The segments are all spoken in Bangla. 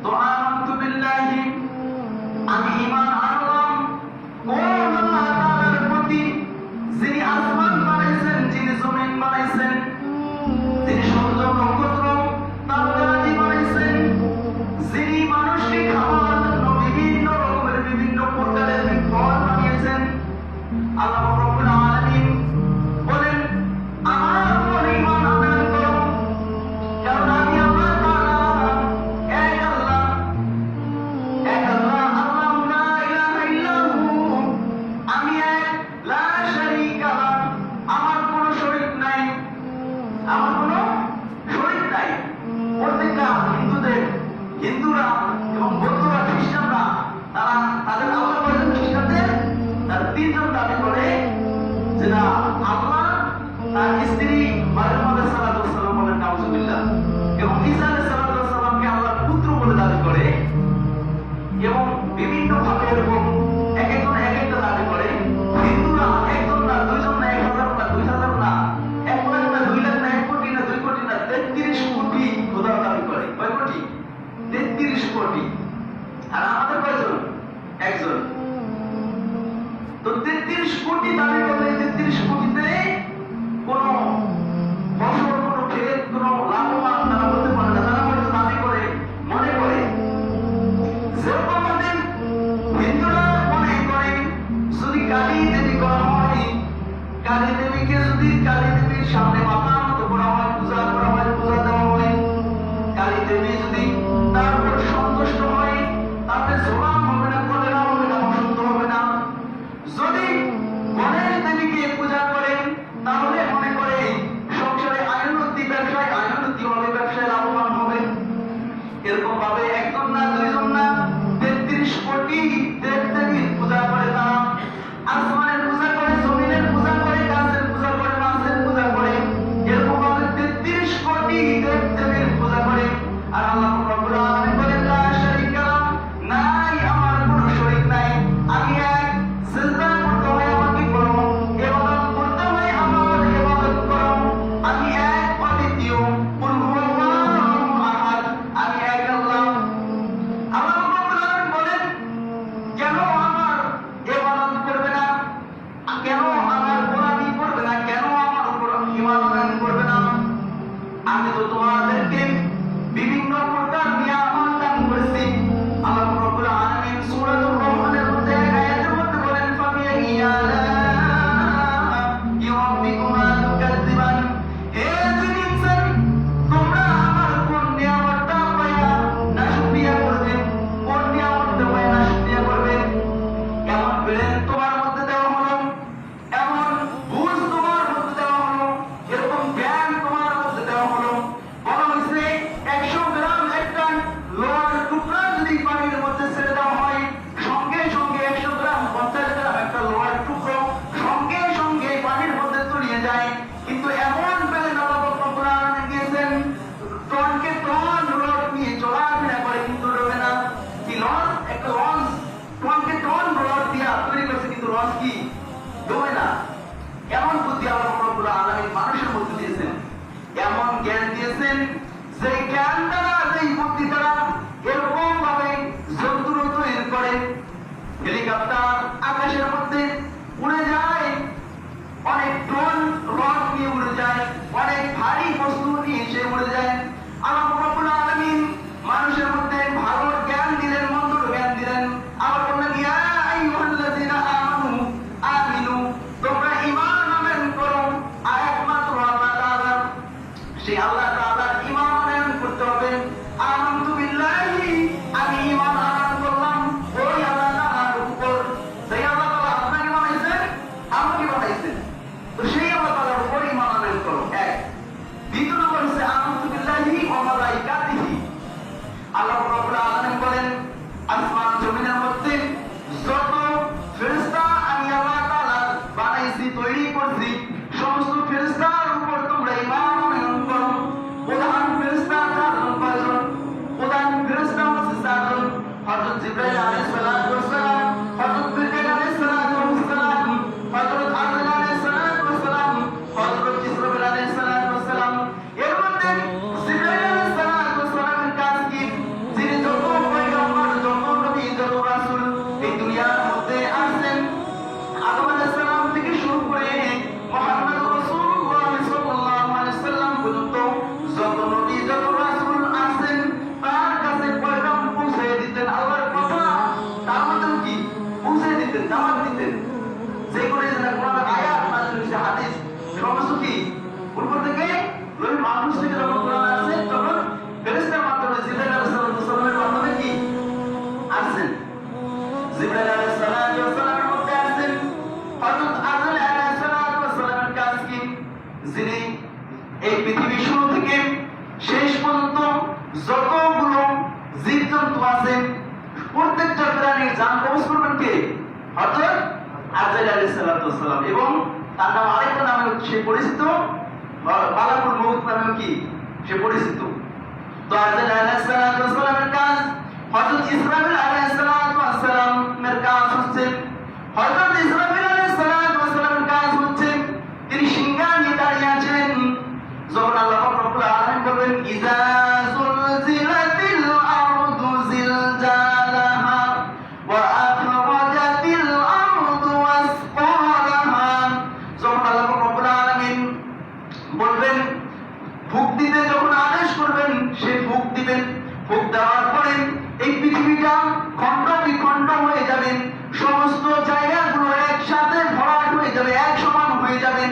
তো আমানতু বিল্লাহি, আমি ঈমান আনলাম কোন আল্লাহ তাআলার প্রতি, যিনি আসমান বানাইছেন, যিনি জমিন বানাইছেন, যিনি সূর্য নক্ষত্র তারকারাজি বানাইছেন, যিনি মানুষকে খাওয়ার জন্য বিভিন্ন রকমের বিভিন্ন প্রকারের ফল বানিয়েছেন। আল্লাহ রাব্বুল আলামিন বলেন, আমার উপর ঈমান আনয়ন করো, কারণ আমি আল্লাহ তাআলা এক আল্লাহ, আল্লাহ লা ইলাহা ইল্লাহু, আমি এক, লা শারীকা লাহ, আমার কোনো শরীক নাই, আমার কোনো শরীক নাই। প্রত্যেকটা হিন্দুরা এবং বৌদ্ধরা, খ্রিস্টানরা, তারা তাদের আল্লাহ বলেন, খ্রিস্টানদের তার তিনজন দাবি করে যে না, আল্লাহ তার স্ত্রী মারিয়াম আলাইহিস সালাম বলেন নাউজুবিল্লাহ, এবং ঈসা আলাইহিস সালামকে আল্লাহর পুত্র বলে দাবি করে, এবং বিভিন্ন ভাবে এরকম এক একজন এক একটা দাবি করে। হিন্দুরা একজন না, দুইজন না, 1000 না, 2000 না, 1 লাখ না, 2 লাখ না, 1 কোটি না, 2 কোটি না, 33 কোটি খোদার দাবি করে। কয় কোটি? 33 কোটি। আর আমাদের কয়জন? একজন। তো 33 কোটি দাবি করলে 33 কোটিতে কোন ফসল, কোন ক্ষেত, কোন লাভবান তারা বলতে পারে না। তারা হয়তো দাবি করে, মনে করে যেরকম আমাদের হিন্দুরা মনে করে যদি কালী দেবী করা হয়, কালী দেবীকে যদি কালী দেবীর সামনে মাথা নত করা হয়, পূজা করা হয়, পূজা দেওয়া হয়, কালী দেবী যদি তার উপর সন্তুষ্ট হয়, তাহলে জোলাম হবে না, কলেরা হবে না, বসন্ত হবে না। যদি গণেশ দেবীকে পূজা করেন, তাহলে মনে করে সংসারে আয়ুন্নতি, ব্যবসায় আয়ুন্নতি হবে, ব্যবসায় লাভবান হবে। এরকম ভাবে একজন না, দুইজন না, 33 কোটি দেব-দেবীর পূজা করে তারা। আসমানের পূজা করে, জমিনের পূজা করে, গাছের পূজা করে, মাছের পূজা করে। এরকম ভাবে 33 কোটি দেব-দেবীর পূজা করে। আর আল্লাহ রাব্বুল আলামিন বলেন, লা শারীকা লাহ, নাই, আমার কোনো শরীক নাই, আমি এক, সিজদা করতে হয় আমাকে করো, ইবাদত করতে হয় আমার ইবাদত করো, আমি এক, অদ্বিতীয়, কুল হুয়াল্লাহু আহাদ, আমি এক আল্লাহ। আল্লাহ রাব্বুল আলামিন বলেন, কেন আমার ইবাদত করবে না, কেন আমার গোলামি করবে না, কেন আমার উপর ঈমান আনয়ন করবে না? আমি তো তোমাদেরকে বিভিন্ন প্রকার নিয়ামত দান করেছি। আল্লাহ রাব্বুল আলামিন সূরাতুর রহমানের মধ্যে এক আয়াতের মধ্যে বলেন, ফাবিআইয়ি আলাইহি রাব্বিকুমা তুকাজ্জিবান, হে জিন ইনসান, তোমরা আমার কোন নিয়ামতটা পাইয়া না শুকরিয়া করবে, কোন নিয়ামতটা পাইয়া না শুকরিয়া করবে? এমন ব্রেন তোমার মধ্যে দেওয়া হলো, এমন বুঝ তোমার মধ্যে দেওয়া হলো, এরকম জ্ঞান তোমার মধ্যে দেওয়া হলো। বলা হয়েছে 100 গ্রাম একটা লোহার টুকরা যদি পানির মধ্যে ছেড়ে দেওয়া হয়, সঙ্গে সঙ্গে 100 গ্রাম 50 গ্রাম একটা লোহার টুকরো সঙ্গে সঙ্গে পানির মধ্যে তলিয়ে যায়। কিন্তু এমন ব্রেন আল্লাহ রাব্বুল আলামিন দিয়েছেন, টনকে টন রড নিয়ে চলাফেরা করে কিন্তু ডোবে না। কি লঞ্চ? একটা লঞ্চ টনকে টন রড দিয়া তৈরি করছে, কিন্তু লঞ্চ কি ডোবে না। এমন বুদ্ধি আল্লাহ রাব্বুল আলামিন মানুষের মধ্যে দিয়েছেন, এমন জ্ঞান দিয়েছেন, যে জ্ঞান দ্বারা, যেই বুদ্ধি দ্বারা এরকম ভাবে যন্ত্র তৈরি করে, হেলিকপ্টার আকাশের মধ্যে উড়ে যায়, অনেক টন রড নিয়ে উড়ে যায়, অনেক ভারী বস্তু নিয়ে সে উড়ে যায়। আল্লাহ রাব্বুল আলামিন মানুষের মধ্যে ভালো জ্ঞান দিলেন, মন্দ জ্ঞান দিলেন। আবার বললেন, ইয়া আইয়ুহাল্লাযীনা আমানু আমিনু, তোমরা ঈমান আনয়ন করো একমাত্র আল্লাহ তাআলা। সেই আল্লাহ তাআলার ঈমান আনয়ন করতে হবে। আমানতু বিল্লাহি, আমি ঈমান আনয়ন করলাম ওই আল্লাহ তাআলার উপর। সেই আল্লাহ তাআলা আপনাকে বানাইছেন, আমাকে বানাইছেন, তো সেই আল্লাহ তাআলার উপর ঈমান আনয়ন করো। এক। দ্বিতীয় নম্বর হচ্ছে আমানতু বিল্লাহি ওয়া মালাইকাতিহি, জীবজন্তু আছে, প্রত্যেকটা প্রাণীর জান কবজ করবেন কে? হযরত আজরাইল আলাইহিস সালাম। এবং তার নাম আরেকটা নামে সে পরিচিত, মালাকুল মউত নামেও কি সে পরিচিত। তো আজরাইল আলাইহিস সালামের কাজ, হযরত ইসরাফিল আলাইহিস সালামের কাজ হচ্ছে, হযরত ইসরাফিল আলাইহিস সালামের কাজ হচ্ছে তিনি সিংহা নিয়ে দাঁড়িয়ে আছেন। যখন আল্লাহ রাব্বুল আলামিন বলবেন ইযা যুলজিলাতিল আরদু জিলজালাহা ওয়া আখরাজাতিল আরদু আসকালাহা, যখন আল্লাহ রাব্বুল আলামিন বলবেন ফুঁক দিতে, যখন আদেশ করবেন সে ফুঁক দিবেন। ফুঁক দেওয়ার পরে এই পৃথিবীটা খণ্ড বিখণ্ড হয়ে যাবে, সমস্ত জায়গাগুলো একসাথে ভরাট হয়ে যাবে, এক সমান হয়ে যাবে,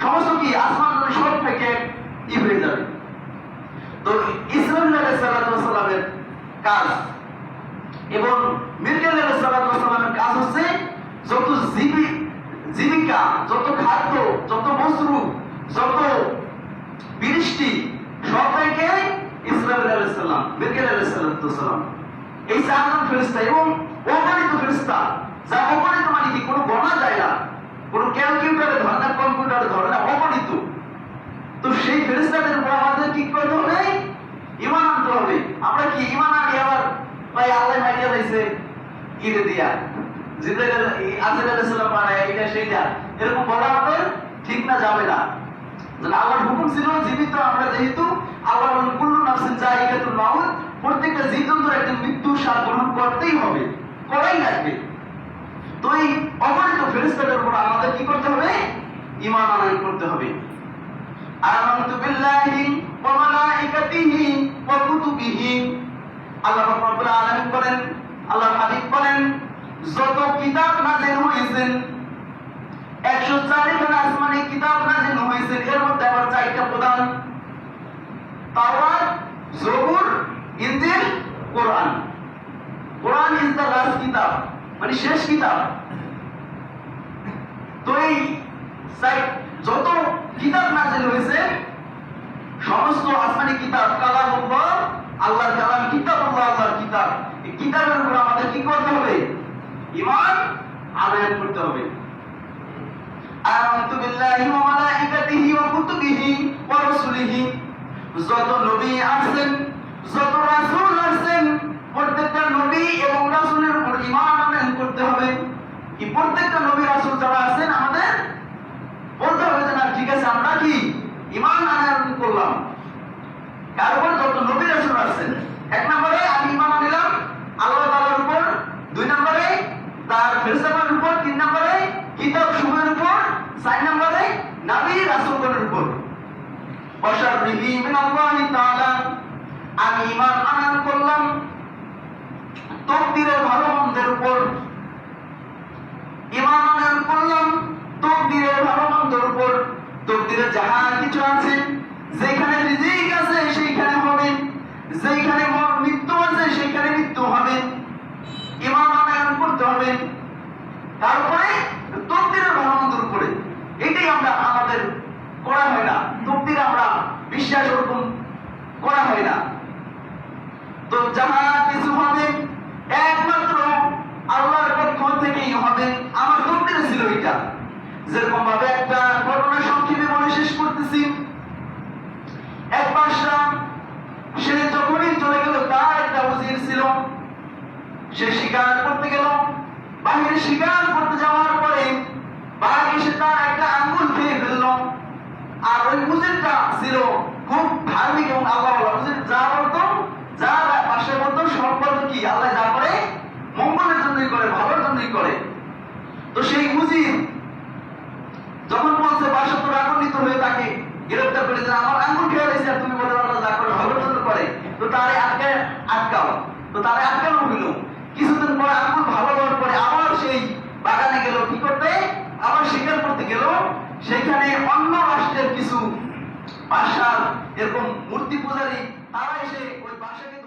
সমস্ত কি আসমান সব থেকে ই হয়ে যাবে। তো ইসরাফিল আলাইহিস সালামের কাজ এবং মিকাইল আলাইহিস সালামের কাজ হচ্ছে যত জীবিকা, যত খাদ্য, যত বস্ত্র, যত বৃষ্টি সব থেকে ইসরাফিল আলাইহিস সালাম, মিকাইল আলাইহিস সালাম, এই চারজন ফেরেশতা এবং অগণিত ফেরেশতা, যা অগণিত মানে কি কোনো গণা যায় না, কোনো ক্যালকুলেটরে ধরে না, কম্পিউটারে ধরে না, অগণিত। তো সেই ফেরেশতাদের উপর আমাদের কি করতে হবে? ঈমান আনতে হবে। আমরা কি ঈমান আনি আবার ভাই আল্লাহ মাইয়া দিয়েছে ইরে দিয়া জিবরাইল আলাইহিস সালাম বানায় এটা সেইটা এরকম বলা আমাদের ঠিক না, যাবে না। যেন আল্লাহর হুকুম ছিল জীবিত আমরা, যেহেতু আল্লাহ বলেন কুল্লু নাফসিন যায়িকাতুল মাউত, প্রত্যেকটা জীবজন্তুর একদিন মৃত্যু স্বাদ গ্রহণ করতেই হবে, করাই লাগবে। তো এই অগণিত ফেরেশতাদের উপর আমাদের কি করতে হবে? ঈমান আনয়ন করতে হবে। আমানতু বিল্লাহি ওয়া মালাইকাতিহি ওয়া কুতুবিহি, আল্লাহ রাব্বুল আলামিন বলেন, আল্লাহর হাবিব বলেন যত কিতাব নাযিল হয়েছেন 104 খানা আসমানি কিতাব নাযিল হয়েছে, এর মধ্যে আবার 4টা প্রধান, তাওরাত, জবুর, ইনজিল, কোরআন। কোরআন ইজ দ্য লাস্ট কিতাব, মানে শেষ কিতাব। তো এই যত কিতাব নাযিল হয়েছে সমস্ত আসমানি কিতাব, কালামুল্লাহ, আল্লাহর কালাম, কিতাবুল্লাহ, আল্লাহর কিতাব, এই কিতাবের উপর আমাদের কি করতে হবে? ঈমান আনয়ন করতে হবে। আমানতু বিল্লাহি ওয়া মালাইকাতিহি ওয়া কুতুবিহি ওয়া রাসূলিহি, যত নবী আসেন, যত রাসূল আসেন, প্রত্যেকটা নবী এবং রাসূলের উপর ঈমান আনয়ন করতে হবে। কি প্রত্যেকটা নবী রাসূল যারা আছেন আমাদের বলতে হবে যে না ঠিক আছে আমরা কি ঈমান আনয়ন করলাম। তারপর যত নবী রাসূল আসেন, 1 নম্বরে আমি ঈমান আনলাম আল্লাহ তাআলার উপর, 2 নম্বরে তার ফেরেশতাদের উপর, 3 নম্বরে কিতাব সমূহের উপর, 4 নম্বরে নবী রাসূলগণের উপর। ওয়াশাররিহি মিনাল্লাহি তাআলা, আমি ঈমান আনয়ন করলাম তাকদীরের ভালো মন্দের উপর, ঈমান আনয়ন করলাম তাকদীরের ভালো মন্দের উপর। তাকদীরে যাহা কিছু আছে, যেখানে রিজিক আছে সেইখানে হবে, যেখানে মৃত্যু আছে সেইখানে মৃত্যু হবে, ঈমান আনয়ন করতে হবে। তারপরে তাকদীরের ভালো মন্দের উপরে, এটাই আমরা আমাদের করা হয় না, তাকদীর আমরা বিশ্বাস ওরকম করা হয় না। তো যাহা কিছু হবে একমাত্র আল্লাহর পক্ষ থেকেই হবে, আমার তাকদীরে ছিল এটা। যেরকম ভাবে একটা ঘটনা সংক্ষেপে বলে শেষ করতেছি। এক বাদশা, সে যখনই চলে গেল, তার একটা উজির ছিল, সে শিকার করতে গেল। বাহিরে শিকার করতে যাওয়ার পরে বাঘ এসে তার একটা আঙ্গুল খেয়ে ফেলল। আর ওই উজিরটা ছিল খুব ধার্মিক এবং আল্লাহওয়ালা উজির, যা বলতো, যা পাশে বলতো সব বলতো কি আল্লাহ যা করে মঙ্গলের জন্যই করে, ভালোর জন্যই করে। তো সেই উজির যখন বলছে বাদশা তো রাগান্বিত হয়ে তাকে গ্রেফতার করে, যে আমার আঙ্গুল খেয়ে রয়েছে আর তুমি বলে আল্লাহ যা করে ভালোর জন্য করে, তো তারে আটকাও। তো তারে আটকানো হইল। কিছুদিন পরে আঙ্গুল ভালো হওয়ার পরে আবার সেই বাগানে গেল কি করতে, আবার শিকার করতে গেল। সেখানে অন্য রাষ্ট্রের কিছু বাদশার এরকম মূর্তি পূজারী, তারা এসে ওই বাদশাকে